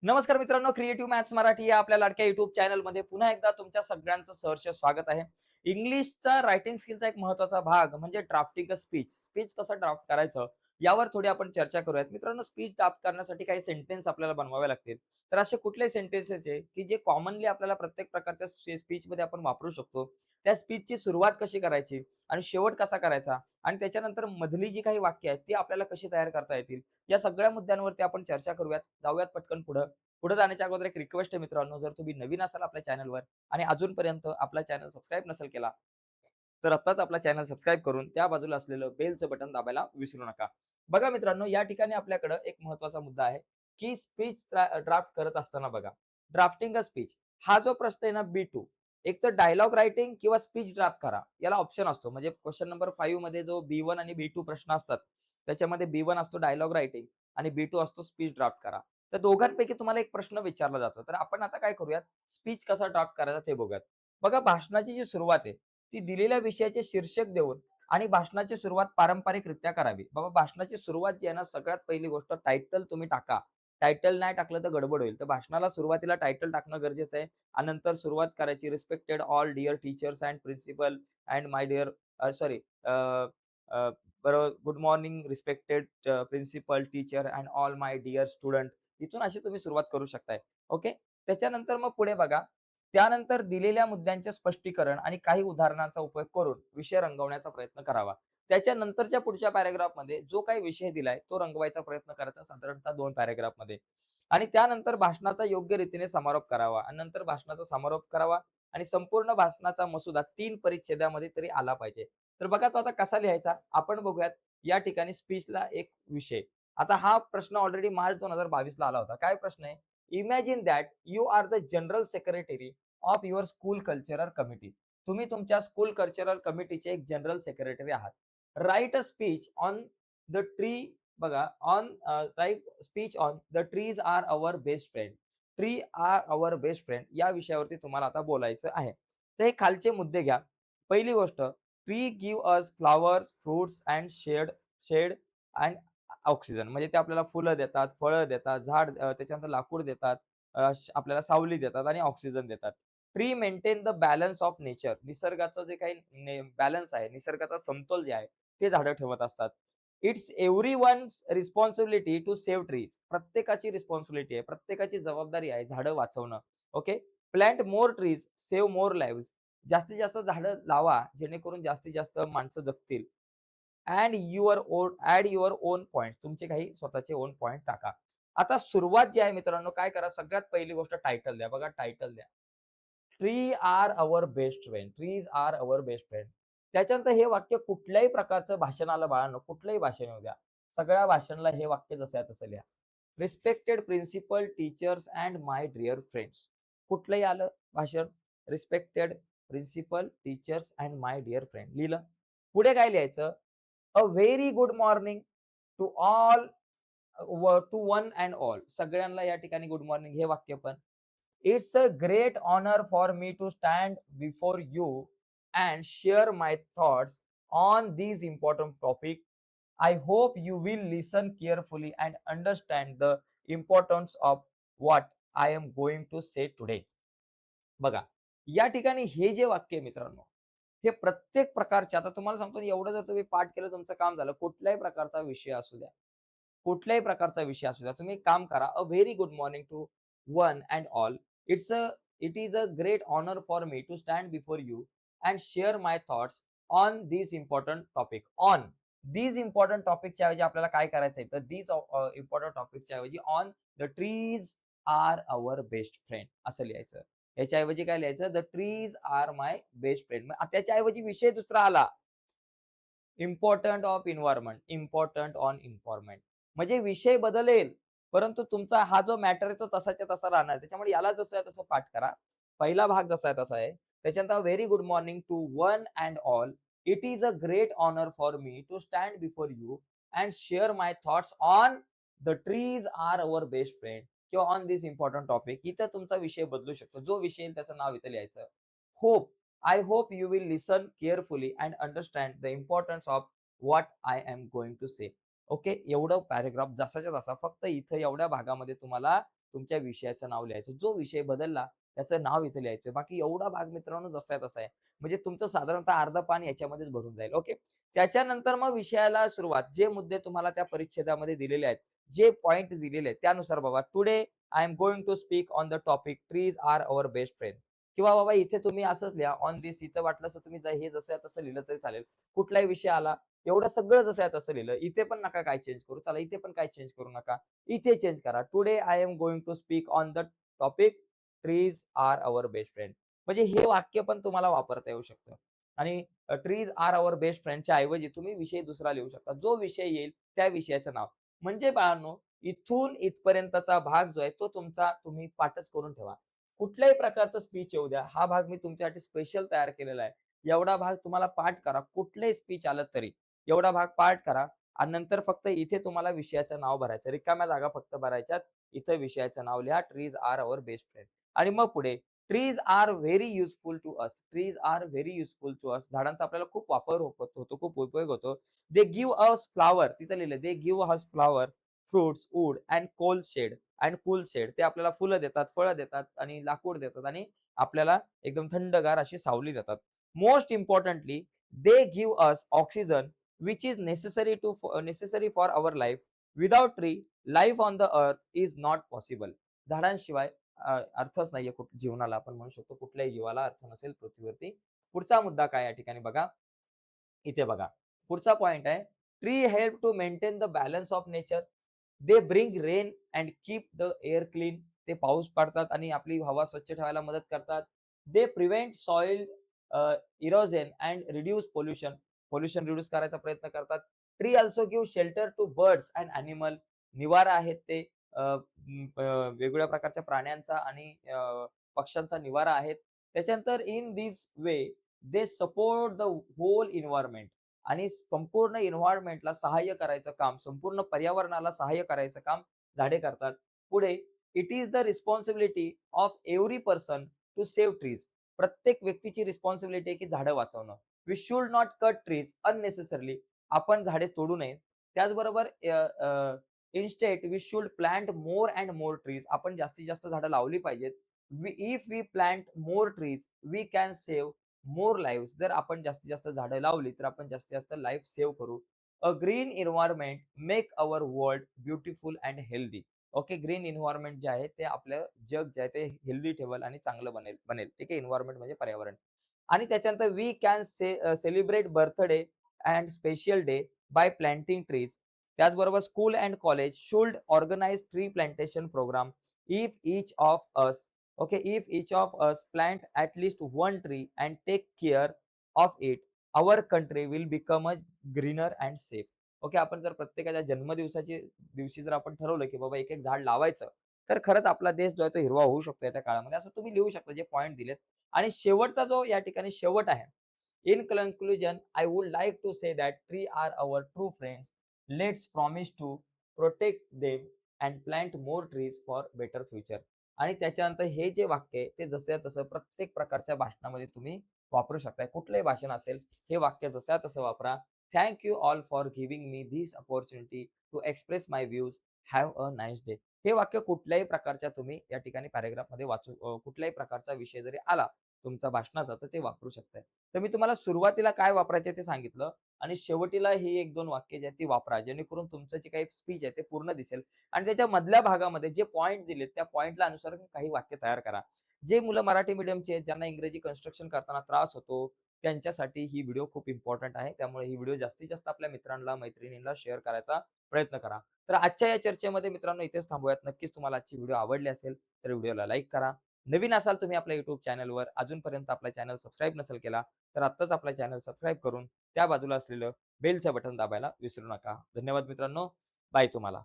नमस्कार मित्रांनो, creative maths Marathi या आपल्या लाडक्या युट्यूब चॅनलमध्ये पुन्हा एकदा तुमच्या सगळ्यांचं सहर्ष स्वागत आहे. इंग्लिशचा रायटिंग स्किलचा एक महत्त्वाचा भाग म्हणजे ड्राफ्टिंग अ स्पीच. स्पीच कसं ड्राफ्ट करायचं यावर थोडी आपण चर्चा करूयात. मित्रांनो, स्पीच ड्राफ्ट करण्यासाठी काही सेंटेन्स आपल्याला बनवावे लागतील. तर असे कुठले सेंटेन्सेस आहे, की जे कॉमनली आपल्याला प्रत्येक प्रकारच्या स्पीचमध्ये आपण वापरू शकतो. त्या स्पीचची सुरुवात कशी करायची आणि शेवट कसा करायचा आणि त्याच्यानंतर मधली जी काही वाक्य आहेत ती आपल्याला कशी तयार करता येतील. या सगळ्या मुद्द्यांवरती आपण चर्चा करूयात. जाऊयात पटकन पुढं. पुढे जाण्याच्या अगोदर एक रिक्वेस्ट आहे मित्रांनो, जर तुम्ही नवीन असाल आपल्या चॅनलवर आणि अजूनपर्यंत आपला चॅनल सबस्क्राईब नसेल केला, तर आत्ताच आपला चॅनल सबस्क्राईब करून त्या बाजूला असलेलं बेलचं बटन दाबायला विसरू नका. बघा मित्रांनो, या ठिकाणी आपल्याकडे एक महत्त्वाचा मुद्दा आहे, की स्पीच ड्राफ्ट करत असताना बघा, ड्राफ्टिंग अ स्पीच हा जो प्रश्न आहे ना बी2, एक तर डायलॉग रायटिंग किंवा स्पीच ड्राफ्ट करा. याला ऑप्शन असतो. म्हणजे क्वेश्चन नंबर 5 मध्ये जो बी1 आणि बी2 प्रश्न असतात, त्याच्यामध्ये बी1 असतो डायलॉग रायटिंग आणि बी2 असतो स्पीच ड्राफ्ट करा. तर दोघांपैकी तुम्हाला एक प्रश्न विचारला जातो. तर आपण आता काय करूयात, स्पीच कसा ड्राफ्ट करायचा ते बघूयात. बघा, भाषणाची जी सुरुवात आहे, ती दिलेल्या विषयाचे शीर्षक देऊन आणि भाषणाची सुरुवात पारंपरिकरित्या करावी. बाबा, भाषणाची सुरुवात जी आहे ना, सगळ्यात पहिली गोष्ट टायटल तुम्ही टाका. टायटल नाही टाकलं तर गडबड होईल. तर भाषणाला सुरुवातीला टायटल टाकणं गरजेचं आहे आणि नंतर सुरुवात करायची. Respected all dear teachers and principal and my dear sorry बरोबर, good morning respected principal, teacher and all my dear student. इथून अशी तुम्ही सुरुवात करू शकताय. ओके. त्याच्यानंतर मग पुढे बघा. त्यानंतर दिलेल्या मुद्द्यांचे स्पष्टीकरण आणि काही उदाहरणांचा उपयोग करून विषय रंगवण्याचा प्रयत्न करावा. त्याच्यानंतरच्या पुढच्या पॅराग्राफमध्ये जो काही विषय दिलाय तो रंगवायचा प्रयत्न करायचा, साधारणतः 2 पॅराग्राफमध्ये. आणि त्यानंतर भाषणाचा योग्य रीतीने समारोप करावा आणि नंतर भाषणाचा समारोप करावा आणि संपूर्ण भाषणाचा मसुदा 3 परिच्छेदामध्ये तरी आला पाहिजे. तर बघा, तो आता कसा लिहायचा आपण बघूयात. या ठिकाणी स्पीचला एक विषय. आता हा प्रश्न ऑलरेडी मार्च 2022 ला आला होता. काय प्रश्न आहे? Imagine that you are the general secretary of your school cultural committee. तुम्ही तुमच्या स्कूल कल्चरल कमिटीचे एक जनरल सेक्रेटरी आहात. Write a speech on the tree. बघा, on write speech on the trees are our best friend. Tree are our best friend या विषयावरती तुम्हाला आता बोलायचं आहे. तर हे खालचे मुद्दे घ्या. पहिली गोष्ट, tree give us flowers, fruits and shade shade and oxygen. म्हणजे ते आपल्याला फुलं देतात, फळं देतात, त्याच्यानंतर लाकूड देतात, आपल्याला सावली देतात आणि ऑक्सिजन देतात. Tree maintain the balance of nature. निसर्गाचं जे काही बॅलन्स आहे, निसर्गाचा समतोल जे आहे, ते झाडं ठेवत असतात. It's everyone's responsibility to save trees. प्रत्येकाची रिस्पॉन्सिबिलिटी आहे, प्रत्येकाची जबाबदारी आहे झाडं वाचवणं. Okay. Plant more trees, save more lives. जास्तीत जास्त झाडं लावा, जेणेकरून जास्तीत जास्त माणसं जगतील. Add your own point. तुमचे काही स्वतःचे ओन पॉइंट टाका. आता सुरुवात जी आहे मित्रांनो, काय करा, सगळ्यात पहिली गोष्ट टायटल द्या. बघा, टायटल द्या. Tree are our best friend. Trees are our best friend. त्याच्यानंतर हे वाक्य कुठल्याही प्रकारचं भाषण आलं बाळांनो, कुठलंही भाषण येऊ द्या. सगळ्या भाषणला हे वाक्य जसं आहे तसं लिहा. Respected principal, teachers and my dear friends. कुठलंही आलं भाषण, respected principal, teachers and my dear friend लिहिलं. पुढे काय लिहायचं? A very good morning to all, to one and all. सगळ्यांना या ठिकाणी गुड मॉर्निंग हे वाक्य पण. It's a great honour for me to stand before you and share my thoughts on this important topic. I hope you will listen carefully and understand the importance of what I am going to say today. बघा, या ठिकाणी हे जे वाक्य आहे मित्रांनो, हे प्रत्येक प्रकारचे, आता तुम्हाला सांगतो एवढं जर तुम्ही पाठ केलं तुमचं काम झालं. कुठल्याही प्रकारचा विषय असू द्या, कुठल्याही प्रकारचा विषय असू द्या, तुम्ही एक काम करा. A very good morning to one and all. It's a it is a great honour for me to stand before you and share my thoughts on this important topic. On this important टॉपिकच्या ऐवजी आपल्याला काय करायचंय, तर this important टॉपिकच्या ऐवजी on the trees are our best friend असं लिहायचं. याच्याऐवजी काय लिहायचं? The trees are my best friend. त्याच्याऐवजी विषय दुसरा आला. Important of environment, important on environment. म्हणजे विषय बदलेल, परंतु तुमचा हा जो मॅटर आहे तो तसाच्या तसा राहणार. त्याच्यामुळे याला जसं आहे तसं पाठ करा. पहिला भाग जसा आहे तसा आहे. त्याच्यानंतर very good morning to one and all. It is a great honour for me to stand before you and share my thoughts on the trees are our best friend किंवा ऑन दिस इम्पॉर्टंट टॉपिक. इथं तुमचा विषय बदलू शकतो. जो विषय येईल त्याचं नाव इथं लिहायचं. Hope, I hope you will listen carefully and understand the importance of what I am going to say. Okay. एवढं पॅराग्राफ जसाच्या तसा फक्त इथं एवढ्या भागामध्ये तुम्हाला तुमच्या विषयाचं नाव लिहायचं. जो विषय बदलला त्याचं नाव इथे लिहायचं. बाकी एवढा भाग मित्रांनो जसा आहे तसा आहे. म्हणजे तुमचं साधारणतः अर्ध पान याच्यामध्येच भरून जाईल. ओके. त्याच्यानंतर मग विषयाला सुरुवात. जे मुद्दे तुम्हाला त्या परिच्छेदामध्ये दिलेले आहेत, जे पॉइंट दिलेले आहेत त्यानुसार बाबा today I am going to speak on the topic trees are our best friend. किंवा बाबा इथे तुम्ही असंच लिहा ऑन दिस. इथं वाटलं असं तुम्ही हे जसं आहे तसं लिहिलं तरी चालेल. कुठलाही विषय आला एवढं सगळं जसं आहे तसं लिहिलं. इथे पण नका काय चेंज करू. चला इथे पण काय चेंज करू नका. इथे चेंज करा. Today I am going to speak on the topic trees are our best friend. म्हणजे हे वाक्य पण तुम्हाला वापरता येऊ शकतं. आणि ट्रीज आर अवर बेस्ट फ्रेंडच्या ऐवजी तुम्ही विषय दुसरा लिहू शकता. जो विषय येईल त्या विषयाचं नाव. म्हणजे बाळांनो, इथून इथपर्यंतचा भाग जो आहे तो तुमचा तुम्ही पाठच करून ठेवा. कुठल्याही प्रकारचं स्पीच येऊ द्या. हा भाग मी तुमच्यासाठी स्पेशल तयार केलेला आहे. एवढा भाग तुम्हाला पाठ करा. कुठलंही स्पीच आलं तरी. एवढा भाग पाठ करा आणि नंतर फक्त इथे तुम्हाला विषयाचं नाव भरायचं. रिकाम्या जागा फक्त भरायच्यात. इथं विषयाचं नाव लिहा. Trees are our best friend. आणि मग पुढे trees are very useful to us. Trees are very useful to us. झाडांचा आपल्याला खूप वापर होतो, खूप उपयोग होतो. They give us flower. तिथं लिहिलं they give us flower, fruits, wood and coal shade and cool shade. ते आपल्याला फुलं देतात, फळं देतात आणि लाकूड देतात आणि आपल्याला एकदम थंडगार अशी सावली देतात. Most importantly they give us oxygen which is necessary for our life. Without tree, life on the earth is not possible. झाडांशिवाय अर्थच नाहीये जीवनाला. आपण म्हणू शकतो कुठल्याही जीवाला अर्थ नसेल पृथ्वीवरती. पुढचा मुद्दा काय या ठिकाणी बघा. इथे बघा. पुढचा पॉइंट आहे tree help to maintain the balance of nature. They bring rain and keep the air clean. ते पाऊस पाडतात आणि आपली हवा स्वच्छ ठेवायला मदत करतात. They prevent soil erosion and reduce pollution. Pollution reduce करायचा प्रयत्न करतात. Tree also give shelter to birds and animal. निवारा आहेत ते वेगवेगळ्या प्रकारच्या प्राण्यांचा आणि पक्ष्यांचा निवारा आहेत. त्याच्यानंतर in this way they support the whole environment. आणि संपूर्ण एन्व्हायरमेंटला सहाय्य करायचं काम, संपूर्ण पर्यावरणाला सहाय्य करायचं काम झाडे करतात. पुढे it is the responsibility of every person to save trees. प्रत्येक व्यक्तीची रिस्पॉन्सिबिलिटी आहे की झाडं वाचवणं. We should not cut trees unnecessarily. आपण झाडे तोडू नयेत. त्याचबरोबर instead we should plant more and more trees. आपण जास्तीत जास्त झाडं लावली पाहिजेत. If we plant more trees we can save more lives. जर आपण जास्तीत जास्त झाडं लावली तर आपण जास्तीत जास्त लाईफ सेव्ह करू. A green environment make our world beautiful and healthy. Okay. Green environment जे आहे ते आपलं जग जे आहे ते हेल्दी ठेवल आणि चांगलं बनेल. ठीक आहे. एन्व्हायरमेंट म्हणजे पर्यावरण. आणि त्याच्यानंतर we can celebrate birthday and special day by planting trees. त्याचबरोबर school and college should organise tree plantation programme. If each of us okay if each of us plant at least one tree and take care of it, our country will become a greener and safe. Okay. आपण जर प्रत्येकाच्या जन्मदिवसाची दिवशी जर आपण ठरवलं की बाबा एक एक झाड लावायचं तर खरंच आपला देश जो आहे तो हिरवा होऊ शकतो त्या काळामध्ये. असं तुम्ही लिहू शकता जे पॉइंट दिलेत. आणि शेवटचा जो या ठिकाणी शेवट आहे. In conclusion I would like to say that tree are our true friends. Let's promise to protect them and plant more trees for better future. आणि त्याच्यानंतर हे जे वाक्य आहे ते जसं तसं प्रत्येक प्रकारच्या भाषणामध्ये तुम्ही वापरू शकताय. कुठलंही भाषण असेल हे वाक्य जसं तसं वापरा. Thank you all for giving me this opportunity to express my views. Have a nice day. हे वाक्य कुठल्याही प्रकारच्या तुम्ही या ठिकाणी पॅराग्राफमध्ये कुठल्याही प्रकारचा विषय जरी आला तुमचा भाषणाचा तर ते वापरू शकताय. तर मी तुम्हाला सुरुवातीला काय वापरायचे ते सांगितलं आणि शेवटीला ही 1-2 वाक्य जी आहेत ती वापरा. जेणेकरून तुमचं जे काही स्पीच आहे ते पूर्ण दिसेल. आणि त्याच्या मधल्या भागामध्ये जे पॉइंट दिलेत त्या पॉइंटला अनुसार काही वाक्य तयार करा. जे मुलं मराठी मीडियमचे आहेत ज्यांना इंग्रजी कन्स्ट्रक्शन करताना त्रास होतो त्यांच्यासाठी ही व्हिडिओ खूप इम्पॉर्टंट आहे. त्यामुळे ही व्हिडिओ जास्तीत जास्त आपल्या मित्रांना मैत्रिणींना शेअर करायचा प्रयत्न करा. तर आजच्या या चर्चेमध्ये मित्रांनो इथेच थांबूयात. नक्कीच तुम्हाला आजची व्हिडिओ आवडली असेल तर व्हिडिओला लाईक करा. नवीन असाल तुम्ही आपल्या YouTube चॅनलवर अजूनपर्यंत आपला चॅनल सबस्क्राईब नसेल केला तर आत्ताच आपला चॅनल सबस्क्राईब करून त्या बाजूला असलेलं बेलचं बटन दाबायला विसरू नका. धन्यवाद मित्रांनो. बाय तुम्हाला.